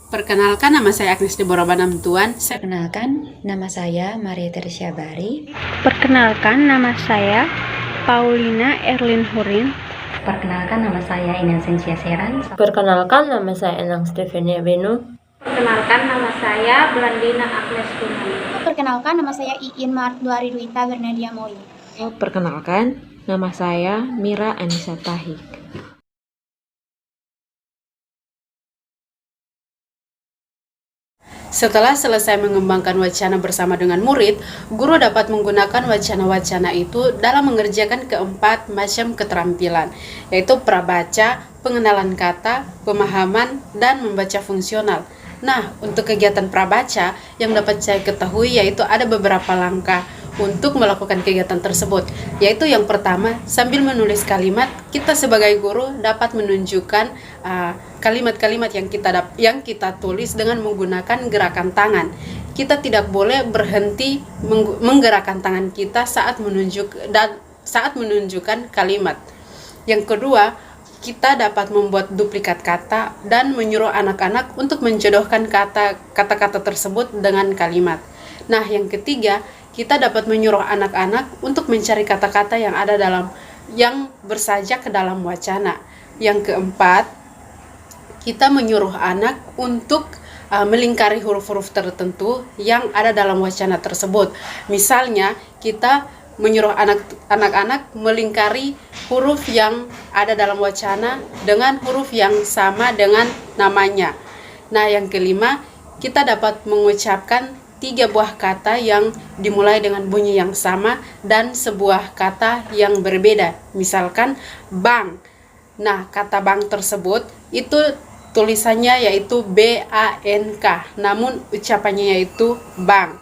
Perkenalkan, nama saya Agnes Deborah Banamtuan. Perkenalkan, nama saya Maria Teresia Bari. Perkenalkan, nama saya Paulina Erlin Hurin. Perkenalkan, nama saya Inocentia Seran. Perkenalkan, nama saya Enang Stefania Benu. Perkenalkan, nama saya Blandina Agnes Kunani. Perkenalkan, nama saya Iin Marduari Duita Bernadia Moi. Perkenalkan, nama saya Mira Anissa Tahik. Setelah selesai mengembangkan wacana bersama dengan murid, guru dapat menggunakan wacana-wacana itu dalam mengerjakan keempat macam keterampilan, yaitu prabaca, pengenalan kata, pemahaman, dan membaca fungsional. Nah, untuk kegiatan prabaca yang dapat saya ketahui yaitu ada beberapa langkah untuk melakukan kegiatan tersebut, yaitu yang pertama, sambil menulis kalimat, kita sebagai guru dapat menunjukkan kalimat-kalimat yang kita tulis dengan menggunakan gerakan tangan. Kita tidak boleh berhenti menggerakkan tangan kita saat menunjukkan kalimat. Yang kedua, kita dapat membuat duplikat kata dan menyuruh anak-anak untuk menjodohkan kata-kata tersebut dengan kalimat. Nah, yang ketiga, kita dapat menyuruh anak-anak untuk mencari kata-kata yang bersajak ke dalam wacana. Yang keempat, kita menyuruh anak untuk melingkari huruf-huruf tertentu yang ada dalam wacana tersebut. Misalnya, kita menyuruh anak-anak melingkari huruf yang ada dalam wacana dengan huruf yang sama dengan namanya. Nah, yang kelima, kita dapat mengucapkan 3 buah kata yang dimulai dengan bunyi yang sama dan sebuah kata yang berbeda. Misalkan bank. Nah, kata bank tersebut itu tulisannya yaitu B-A-N-K, namun ucapannya yaitu bank.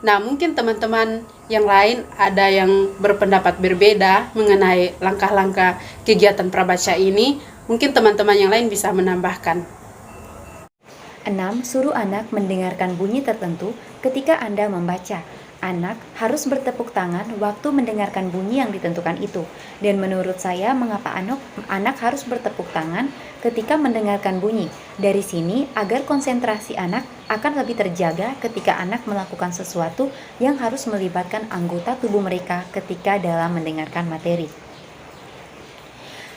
Nah, mungkin teman-teman yang lain ada yang berpendapat berbeda mengenai langkah-langkah kegiatan prabaca ini. Mungkin teman-teman yang lain bisa menambahkan. 6. Suruh anak mendengarkan bunyi tertentu ketika Anda membaca. Anak harus bertepuk tangan waktu mendengarkan bunyi yang ditentukan itu. Dan menurut saya, mengapa anak harus bertepuk tangan ketika mendengarkan bunyi? Dari sini, agar konsentrasi anak akan lebih terjaga ketika anak melakukan sesuatu yang harus melibatkan anggota tubuh mereka ketika dalam mendengarkan materi.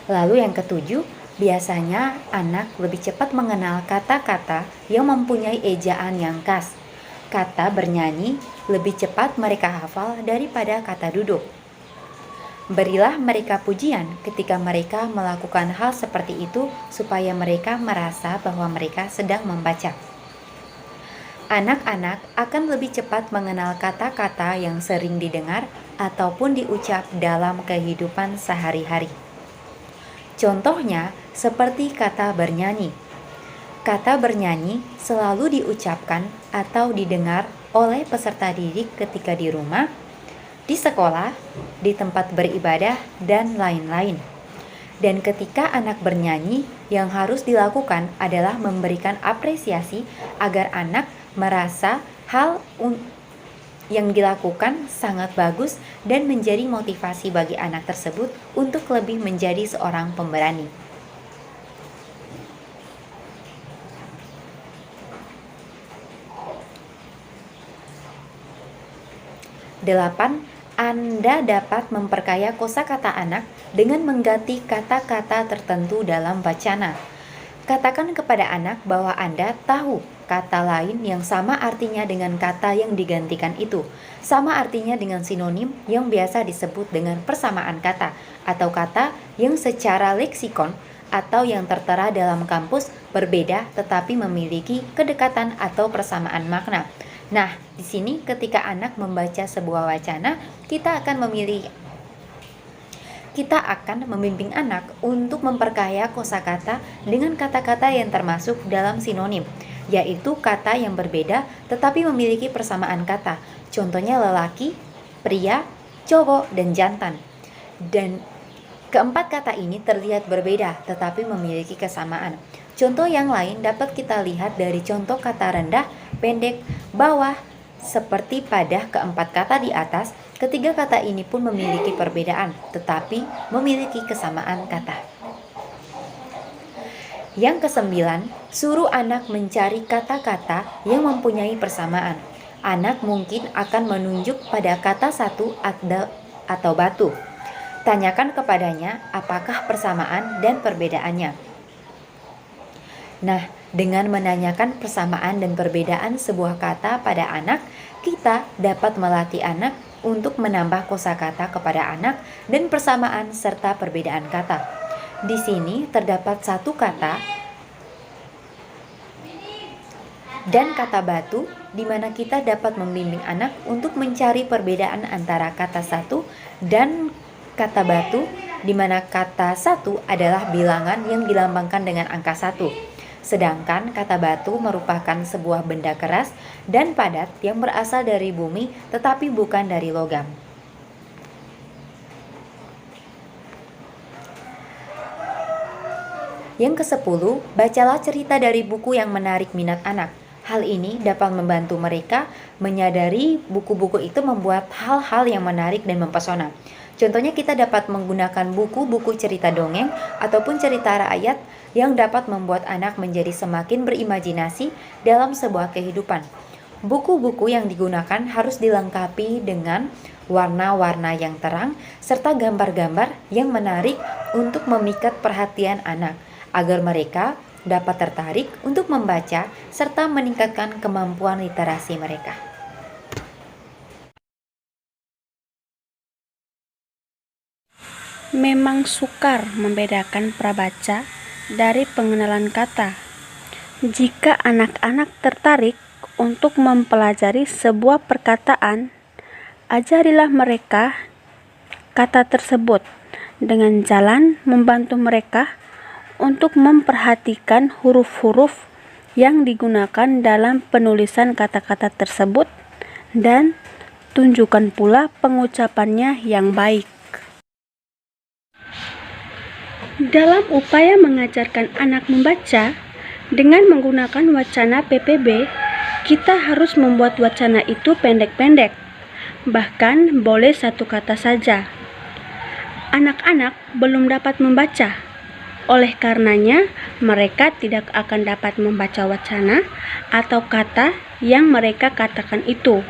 Lalu yang ketujuh, biasanya anak lebih cepat mengenal kata-kata yang mempunyai ejaan yang khas. Kata bernyanyi lebih cepat mereka hafal daripada kata duduk. Berilah mereka pujian ketika mereka melakukan hal seperti itu supaya mereka merasa bahwa mereka sedang membaca. Anak-anak akan lebih cepat mengenal kata-kata yang sering didengar ataupun diucap dalam kehidupan sehari-hari. Contohnya, seperti kata bernyanyi. Kata bernyanyi selalu diucapkan atau didengar oleh peserta didik ketika di rumah, di sekolah, di tempat beribadah, dan lain-lain. Dan ketika anak bernyanyi, yang harus dilakukan adalah memberikan apresiasi agar anak merasa hal yang dilakukan sangat bagus dan menjadi motivasi bagi anak tersebut untuk lebih menjadi seorang pemberani. 8. Anda dapat memperkaya kosakata anak dengan mengganti kata-kata tertentu dalam wacana. Katakan kepada anak bahwa Anda tahu kata lain yang sama artinya dengan kata yang digantikan itu. Sama artinya dengan sinonim yang biasa disebut dengan persamaan kata, atau kata yang secara leksikon atau yang tertera dalam kampus berbeda tetapi memiliki kedekatan atau persamaan makna. Nah, di sini ketika anak membaca sebuah wacana, kita akan membimbing anak untuk memperkaya kosakata dengan kata-kata yang termasuk dalam sinonim, yaitu kata yang berbeda tetapi memiliki persamaan kata. Contohnya lelaki, pria, cowok, dan jantan. Dan keempat kata ini terlihat berbeda tetapi memiliki kesamaan. Contoh yang lain dapat kita lihat dari contoh kata rendah, pendek, bawah. Seperti pada keempat kata di atas, ketiga kata ini pun memiliki perbedaan, tetapi memiliki kesamaan kata. Yang kesembilan, Suruh anak mencari kata-kata yang mempunyai persamaan. Anak mungkin akan menunjuk pada kata satu atau batu. Tanyakan kepadanya apakah persamaan dan perbedaannya. Nah, dengan menanyakan persamaan dan perbedaan sebuah kata pada anak, kita dapat melatih anak untuk menambah kosakata kepada anak dan persamaan serta perbedaan kata. Di sini terdapat satu kata dan kata batu, di mana kita dapat membimbing anak untuk mencari perbedaan antara kata satu dan kata batu, di mana kata satu adalah bilangan yang dilambangkan dengan angka 1. Sedangkan kata batu merupakan sebuah benda keras dan padat yang berasal dari bumi tetapi bukan dari logam. Yang ke-10, bacalah cerita dari buku yang menarik minat anak. Hal ini dapat membantu mereka menyadari buku-buku itu membuat hal-hal yang menarik dan mempesona. Contohnya kita dapat menggunakan buku-buku cerita dongeng ataupun cerita rakyat yang dapat membuat anak menjadi semakin berimajinasi dalam sebuah kehidupan. Buku-buku yang digunakan harus dilengkapi dengan warna-warna yang terang serta gambar-gambar yang menarik untuk memikat perhatian anak, agar mereka dapat tertarik untuk membaca serta meningkatkan kemampuan literasi mereka. Memang sukar membedakan prabaca dari pengenalan kata. Jika anak-anak tertarik untuk mempelajari sebuah perkataan, ajarilah mereka kata tersebut dengan jalan membantu mereka untuk memperhatikan huruf-huruf yang digunakan dalam penulisan kata-kata tersebut dan tunjukkan pula pengucapannya yang baik. Dalam upaya mengajarkan anak membaca dengan menggunakan wacana PPB, kita harus membuat wacana itu pendek-pendek, bahkan boleh satu kata saja. Anak-anak belum dapat membaca. Oleh karenanya, mereka tidak akan dapat membaca wacana atau kata yang mereka katakan itu.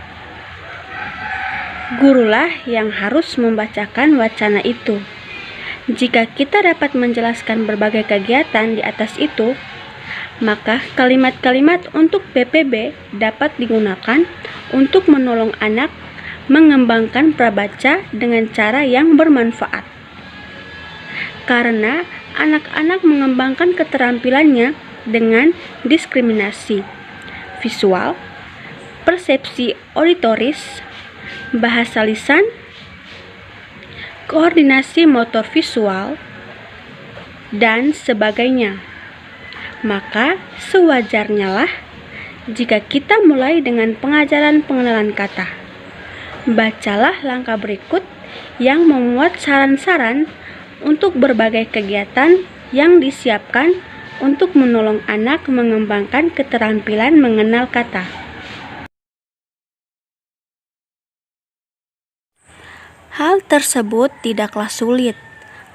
Gurulah yang harus membacakan wacana itu. Jika kita dapat menjelaskan berbagai kegiatan di atas itu, maka kalimat-kalimat untuk PPB dapat digunakan untuk menolong anak mengembangkan prabaca dengan cara yang bermanfaat. Karena anak-anak mengembangkan keterampilannya dengan diskriminasi visual, persepsi auditoris, bahasa lisan, koordinasi motor visual, dan sebagainya. Maka sewajarnya lah jika kita mulai dengan pengajaran pengenalan kata. Bacalah langkah berikut yang memuat saran-saran untuk berbagai kegiatan yang disiapkan untuk menolong anak mengembangkan keterampilan mengenal kata. Hal tersebut tidaklah sulit.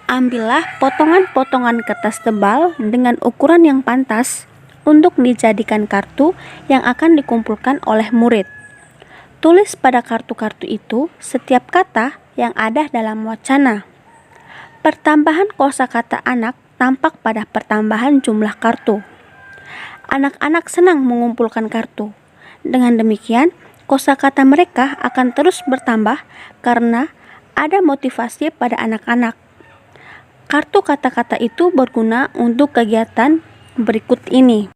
Ambillah potongan-potongan kertas tebal dengan ukuran yang pantas untuk dijadikan kartu yang akan dikumpulkan oleh murid. Tulis pada kartu-kartu itu setiap kata yang ada dalam wacana. Pertambahan kosakata anak tampak pada pertambahan jumlah kartu. Anak-anak senang mengumpulkan kartu. Dengan demikian, kosakata mereka akan terus bertambah karena ada motivasi pada anak-anak. Kartu kata-kata itu berguna untuk kegiatan berikut ini.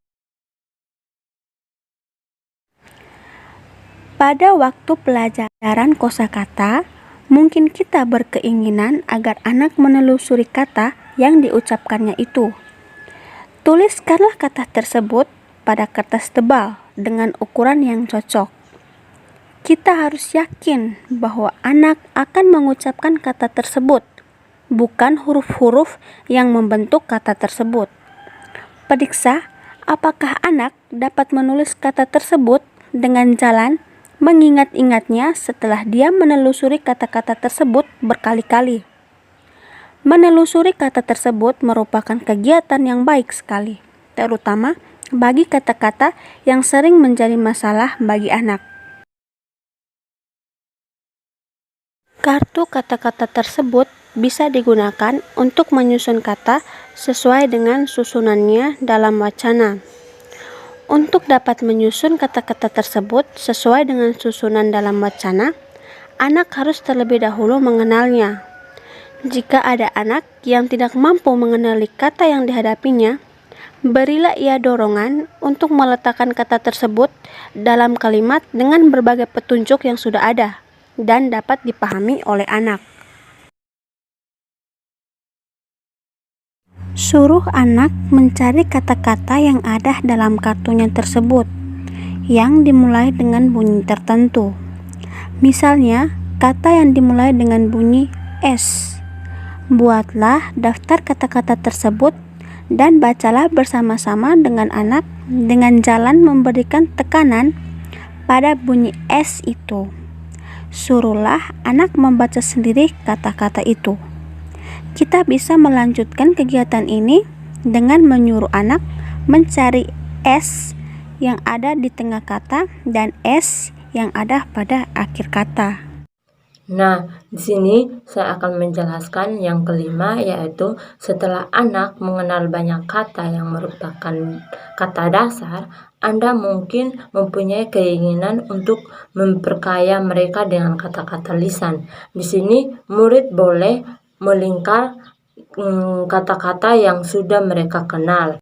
Pada waktu pelajaran kosakata, mungkin kita berkeinginan agar anak menelusuri kata yang diucapkannya itu. Tuliskanlah kata tersebut pada kertas tebal dengan ukuran yang cocok. Kita harus yakin bahwa anak akan mengucapkan kata tersebut, bukan huruf-huruf yang membentuk kata tersebut. Periksa apakah anak dapat menulis kata tersebut dengan jalan mengingat-ingatnya setelah dia menelusuri kata-kata tersebut berkali-kali. Menelusuri kata tersebut merupakan kegiatan yang baik sekali, terutama bagi kata-kata yang sering menjadi masalah bagi anak. Kartu kata-kata tersebut bisa digunakan untuk menyusun kata sesuai dengan susunannya dalam wacana. Untuk dapat menyusun kata-kata tersebut sesuai dengan susunan dalam wacana, anak harus terlebih dahulu mengenalnya. Jika ada anak yang tidak mampu mengenali kata yang dihadapinya, berilah ia dorongan untuk meletakkan kata tersebut dalam kalimat dengan berbagai petunjuk yang sudah ada dan dapat dipahami oleh anak. Suruh anak mencari kata-kata yang ada dalam kartunya tersebut, yang dimulai dengan bunyi tertentu. Misalnya, kata yang dimulai dengan bunyi S. Buatlah daftar kata-kata tersebut dan bacalah bersama-sama dengan anak dengan jalan memberikan tekanan pada bunyi S itu. Suruhlah anak membaca sendiri kata-kata itu. Kita bisa melanjutkan kegiatan ini dengan menyuruh anak mencari S yang ada di tengah kata dan S yang ada pada akhir kata. Nah, di sini saya akan menjelaskan yang kelima, yaitu setelah anak mengenal banyak kata yang merupakan kata dasar, Anda mungkin mempunyai keinginan untuk memperkaya mereka dengan kata-kata lisan. Di sini murid boleh melingkar kata-kata yang sudah mereka kenal.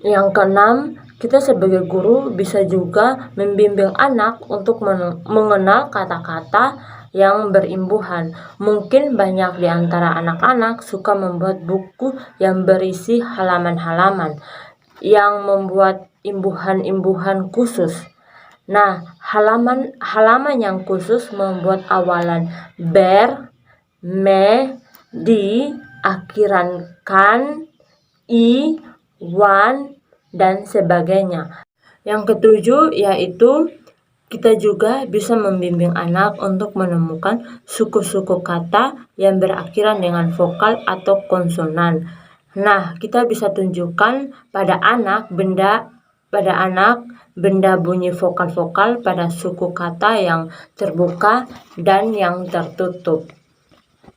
Yang keenam, kita sebagai guru bisa juga membimbing anak untuk mengenal kata-kata yang berimbuhan. Mungkin banyak di antara anak-anak suka membuat buku yang berisi halaman-halaman yang membuat imbuhan-imbuhan khusus. Nah, halaman yang khusus membuat awalan ber, me, di, akhiran kan, i, wan, dan sebagainya. Yang ketujuh yaitu kita juga bisa membimbing anak untuk menemukan suku-suku kata yang berakhiran dengan vokal atau konsonan. Nah, kita bisa tunjukkan pada anak benda bunyi vokal-vokal pada suku kata yang terbuka dan yang tertutup.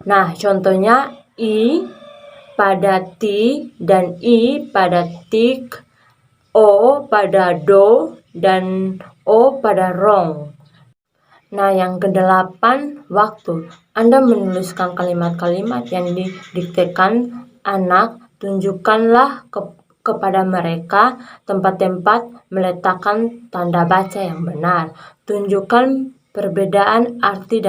Nah, contohnya I pada ti dan I pada tik, O pada do dan O pada rong. Nah, yang kedelapan, waktu. Anda menuliskan kalimat-kalimat yang didiktekan anak, tunjukkanlah kepada mereka tempat-tempat meletakkan tanda baca yang benar. Tunjukkan perbedaan arti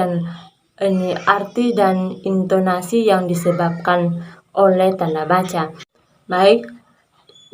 dan intonasi yang disebabkan oleh tanda baca. Baik,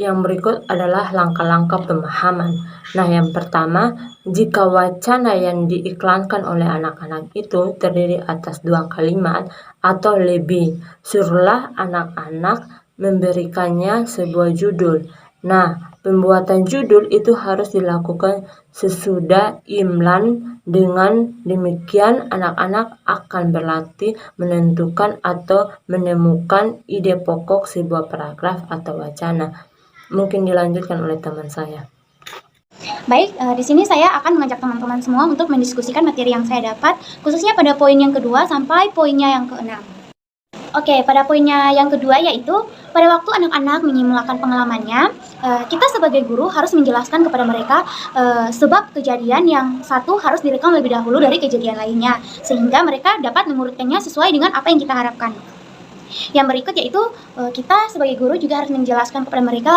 yang berikut adalah langkah-langkah pemahaman. Nah, yang pertama, jika wacana yang diiklankan oleh anak-anak itu terdiri atas 2 kalimat atau lebih, suruhlah anak-anak memberikannya sebuah judul. Nah, pembuatan judul itu harus dilakukan sesudah imlan. Dengan demikian, anak-anak akan berlatih menentukan atau menemukan ide pokok sebuah paragraf atau wacana. Mungkin dilanjutkan oleh teman saya. Baik, di sini saya akan mengajak teman-teman semua untuk mendiskusikan materi yang saya dapat, khususnya pada poin yang kedua sampai poinnya yang keenam. Oke, pada poinnya yang kedua yaitu pada waktu anak-anak menyimulakan pengalamannya, kita sebagai guru harus menjelaskan kepada mereka sebab kejadian yang satu harus direkam lebih dahulu dari kejadian lainnya, sehingga mereka dapat mengurutkannya sesuai dengan apa yang kita harapkan. Yang berikut yaitu kita sebagai guru juga harus menjelaskan kepada mereka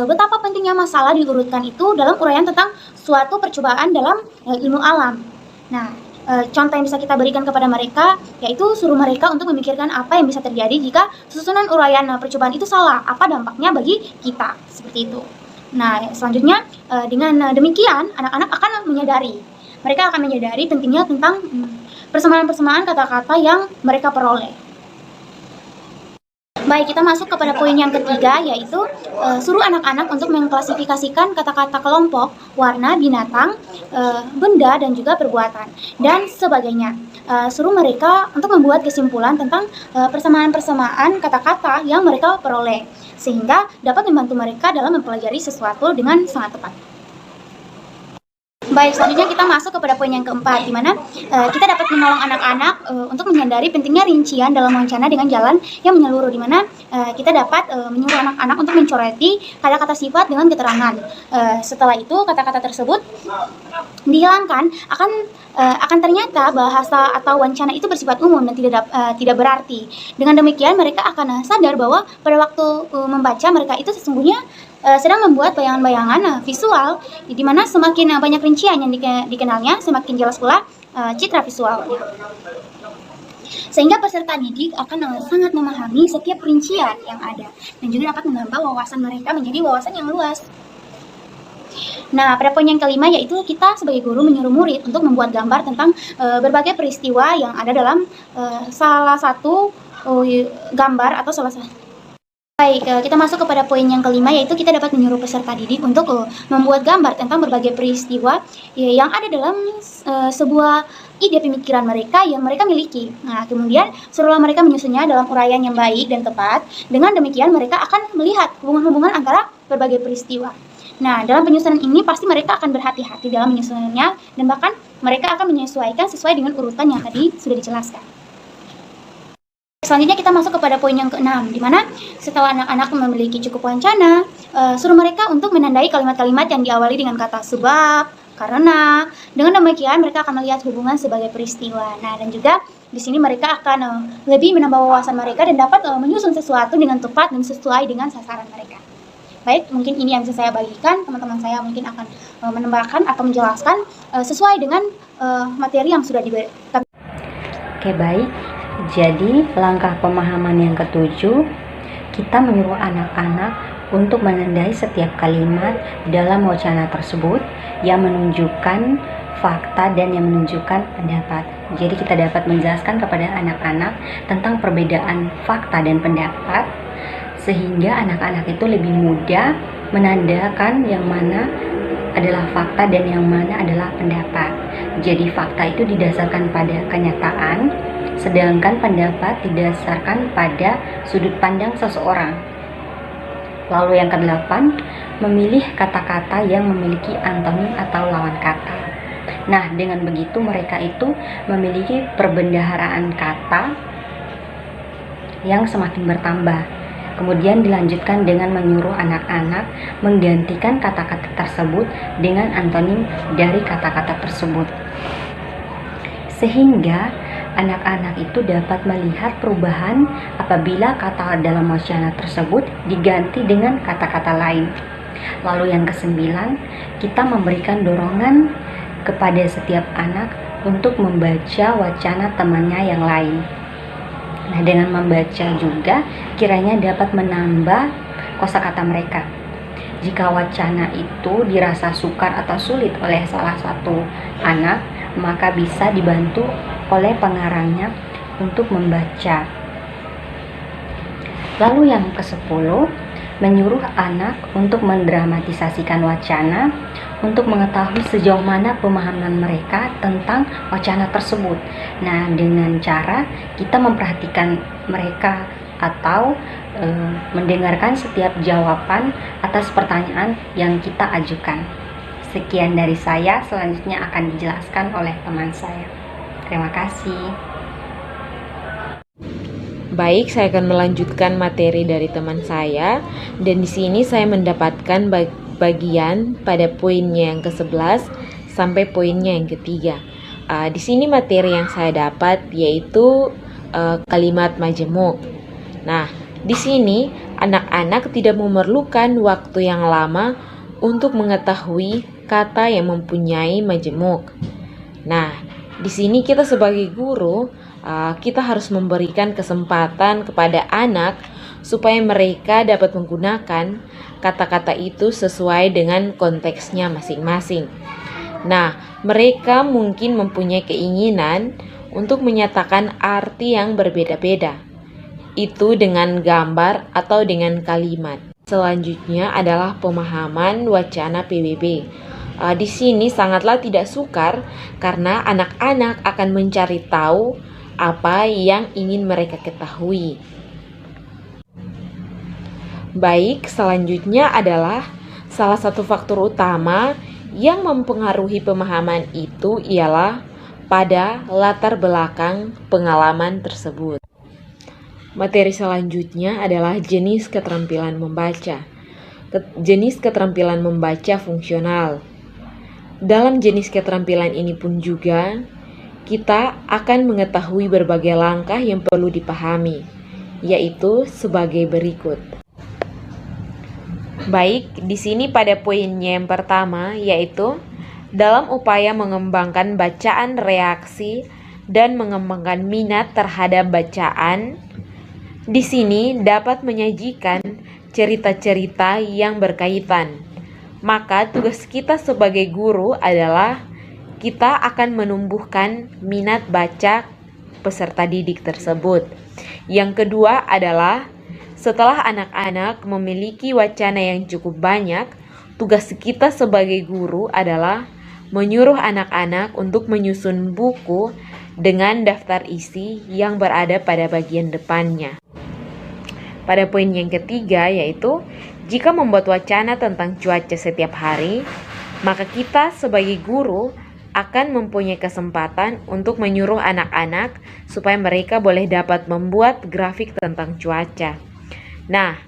betapa pentingnya masalah diurutkan itu dalam uraian tentang suatu percobaan dalam ilmu alam. Nah, contoh yang bisa kita berikan kepada mereka yaitu suruh mereka untuk memikirkan apa yang bisa terjadi jika susunan uraian percobaan itu salah, apa dampaknya bagi kita, seperti itu. Nah, selanjutnya dengan demikian anak-anak akan menyadari, mereka akan menyadari pentingnya tentang persamaan-persamaan kata-kata yang mereka peroleh. Baik, kita masuk kepada poin yang ketiga, yaitu suruh anak-anak untuk mengklasifikasikan kata-kata kelompok, warna, binatang, benda, dan juga perbuatan, dan sebagainya. Suruh mereka untuk membuat kesimpulan tentang persamaan-persamaan kata-kata yang mereka peroleh, sehingga dapat membantu mereka dalam mempelajari sesuatu dengan sangat tepat. Baik, selanjutnya kita masuk kepada poin yang keempat, di mana kita dapat menolong anak-anak untuk menyadari pentingnya rincian dalam wacana dengan jalan yang menyeluruh, di mana kita dapat menyuruh anak-anak untuk mencoreti kata-kata sifat dengan keterangan. Setelah itu, kata-kata tersebut dihilangkan, akan ternyata bahasa atau wacana itu bersifat umum dan tidak berarti. Dengan demikian, mereka akan sadar bahwa pada waktu membaca, mereka itu sesungguhnya sedang membuat bayangan-bayangan visual, di mana semakin banyak rincian yang dikenalnya, semakin jelas pula citra visualnya. Sehingga peserta didik akan sangat memahami setiap rincian yang ada, dan juga dapat menambah wawasan mereka menjadi wawasan yang luas. Nah, pada poin yang kelima, yaitu kita sebagai guru menyuruh murid untuk membuat gambar tentang berbagai peristiwa yang ada dalam salah satu gambar atau salah satu. Baik, kita masuk kepada poin yang kelima, yaitu kita dapat menyuruh peserta didik untuk membuat gambar tentang berbagai peristiwa yang ada dalam sebuah ide pemikiran mereka yang mereka miliki. Nah, kemudian suruhlah mereka menyusunnya dalam uraian yang baik dan tepat. Dengan demikian mereka akan melihat hubungan-hubungan antara berbagai peristiwa. Nah, dalam penyusunan ini pasti mereka akan berhati-hati dalam menyusunnya, dan bahkan mereka akan menyesuaikan sesuai dengan urutan yang tadi sudah dijelaskan. Selanjutnya kita masuk kepada poin yang keenam, di mana setelah anak-anak memiliki cukup wacana, suruh mereka untuk menandai kalimat-kalimat yang diawali dengan kata sebab, karena. Dengan demikian mereka akan melihat hubungan sebagai peristiwa. Nah, dan juga di sini mereka akan lebih menambah wawasan mereka dan dapat menyusun sesuatu dengan tepat dan sesuai dengan sasaran mereka. Baik, mungkin ini yang bisa saya bagikan. Teman-teman saya mungkin akan menambahkan atau menjelaskan sesuai dengan materi yang sudah diberi. Oke, baik. Jadi, langkah pemahaman yang ketujuh, kita menyuruh anak-anak untuk menandai setiap kalimat dalam wacana tersebut yang menunjukkan fakta dan yang menunjukkan pendapat. Jadi, kita dapat menjelaskan kepada anak-anak tentang perbedaan fakta dan pendapat, sehingga anak-anak itu lebih mudah menandakan yang mana adalah fakta dan yang mana adalah pendapat. Jadi fakta itu didasarkan pada kenyataan, sedangkan pendapat didasarkan pada sudut pandang seseorang. Lalu yang kedelapan, memilih kata-kata yang memiliki antonim atau lawan kata. Nah, dengan begitu mereka itu memiliki perbendaharaan kata yang semakin bertambah. Kemudian dilanjutkan dengan menyuruh anak-anak menggantikan kata-kata tersebut dengan antonim dari kata-kata tersebut. Sehingga anak-anak itu dapat melihat perubahan apabila kata dalam wacana tersebut diganti dengan kata-kata lain. Lalu yang kesembilan, kita memberikan dorongan kepada setiap anak untuk membaca wacana temannya yang lain. Nah, dengan membaca juga kiranya dapat menambah kosakata mereka. Jika wacana itu dirasa sukar atau sulit oleh salah satu anak, maka bisa dibantu oleh pengarangnya untuk membaca. Lalu yang ke-10, menyuruh anak untuk mendramatisasikan wacana untuk mengetahui sejauh mana pemahaman mereka tentang wacana tersebut. Nah, dengan cara kita memperhatikan mereka atau mendengarkan setiap jawaban atas pertanyaan yang kita ajukan. Sekian dari saya, selanjutnya akan dijelaskan oleh teman saya. Terima kasih. Baik, saya akan melanjutkan materi dari teman saya, dan di sini saya mendapatkan bagian pada poinnya yang ke-11 sampai poinnya yang ketiga. Di sini materi yang saya dapat yaitu kalimat majemuk. Nah, di sini anak-anak tidak memerlukan waktu yang lama untuk mengetahui kata yang mempunyai majemuk. Nah, di sini kita sebagai guru kita harus memberikan kesempatan kepada anak supaya mereka dapat menggunakan kata-kata itu sesuai dengan konteksnya masing-masing. Nah, mereka mungkin mempunyai keinginan untuk menyatakan arti yang berbeda-beda. itu dengan gambar atau dengan kalimat. Selanjutnya adalah pemahaman wacana PBB. Di sini sangatlah tidak sukar karena anak-anak akan mencari tahu apa yang ingin mereka ketahui. Baik, selanjutnya adalah salah satu faktor utama yang mempengaruhi pemahaman itu ialah pada latar belakang pengalaman tersebut. Materi selanjutnya adalah jenis keterampilan membaca. Jenis keterampilan membaca fungsional. Dalam jenis keterampilan ini pun juga kita akan mengetahui berbagai langkah yang perlu dipahami, yaitu sebagai berikut. Baik, di sini pada poinnya yang pertama yaitu dalam upaya mengembangkan bacaan reaksi dan mengembangkan minat terhadap bacaan, di sini dapat menyajikan cerita-cerita yang berkaitan. Maka tugas kita sebagai guru adalah kita akan menumbuhkan minat baca peserta didik tersebut. Yang kedua adalah setelah anak-anak memiliki wacana yang cukup banyak, tugas kita sebagai guru adalah menyuruh anak-anak untuk menyusun buku dengan daftar isi yang berada pada bagian depannya. Pada poin yang ketiga yaitu jika membuat wacana tentang cuaca setiap hari, maka kita sebagai guru akan mempunyai kesempatan untuk menyuruh anak-anak supaya mereka boleh dapat membuat grafik tentang cuaca. Nah,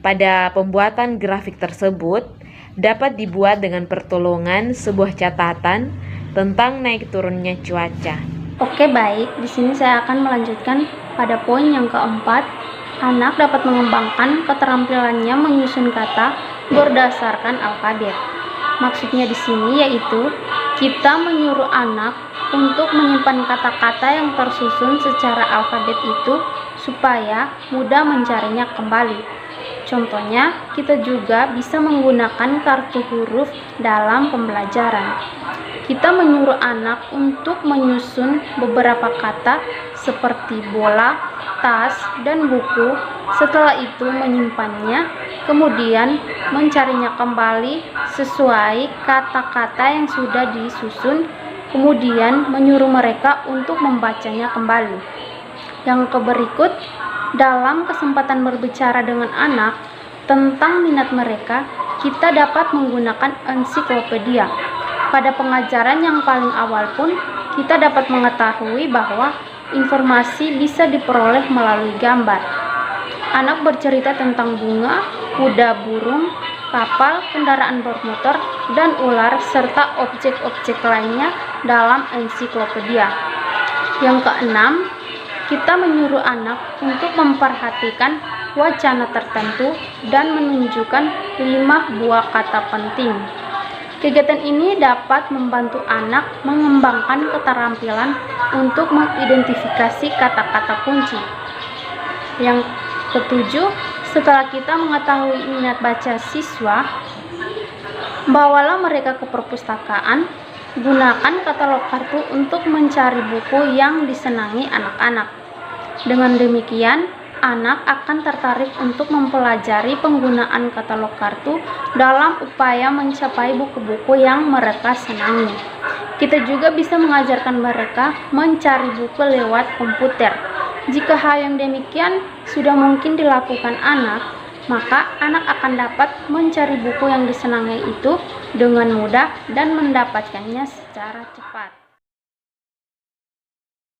pada pembuatan grafik tersebut dapat dibuat dengan pertolongan sebuah catatan tentang naik turunnya cuaca. Oke, baik. Di sini saya akan melanjutkan pada poin yang keempat. Anak dapat mengembangkan keterampilannya menyusun kata berdasarkan alfabet. Maksudnya di sini yaitu kita menyuruh anak untuk menyimpan kata-kata yang tersusun secara alfabet itu supaya mudah mencarinya kembali. Contohnya, kita juga bisa menggunakan kartu huruf dalam pembelajaran. Kita menyuruh anak untuk menyusun beberapa kata seperti bola, tas, dan buku. Setelah itu menyimpannya, kemudian mencarinya kembali sesuai kata-kata yang sudah disusun, kemudian menyuruh mereka untuk membacanya kembali. Yang berikut, dalam kesempatan berbicara dengan anak tentang minat mereka, kita dapat menggunakan ensiklopedia. Pada pengajaran yang paling awal pun, kita dapat mengetahui bahwa informasi bisa diperoleh melalui gambar. Anak bercerita tentang bunga, kuda, burung, kapal, kendaraan bermotor, dan ular, serta objek-objek lainnya dalam ensiklopedia. Yang keenam, kita menyuruh anak untuk memperhatikan wacana tertentu dan menunjukkan 5 buah kata penting. Kegiatan ini dapat membantu anak mengembangkan keterampilan untuk mengidentifikasi kata-kata kunci. Yang ketujuh, setelah kita mengetahui minat baca siswa, bawalah mereka ke perpustakaan, gunakan katalog kartu untuk mencari buku yang disenangi anak-anak. Dengan demikian, anak akan tertarik untuk mempelajari penggunaan katalog kartu dalam upaya mencapai buku-buku yang mereka senangi. Kita juga bisa mengajarkan mereka mencari buku lewat komputer. Jika hal yang demikian sudah mungkin dilakukan anak, maka anak akan dapat mencari buku yang disenangi itu dengan mudah dan mendapatkannya secara cepat.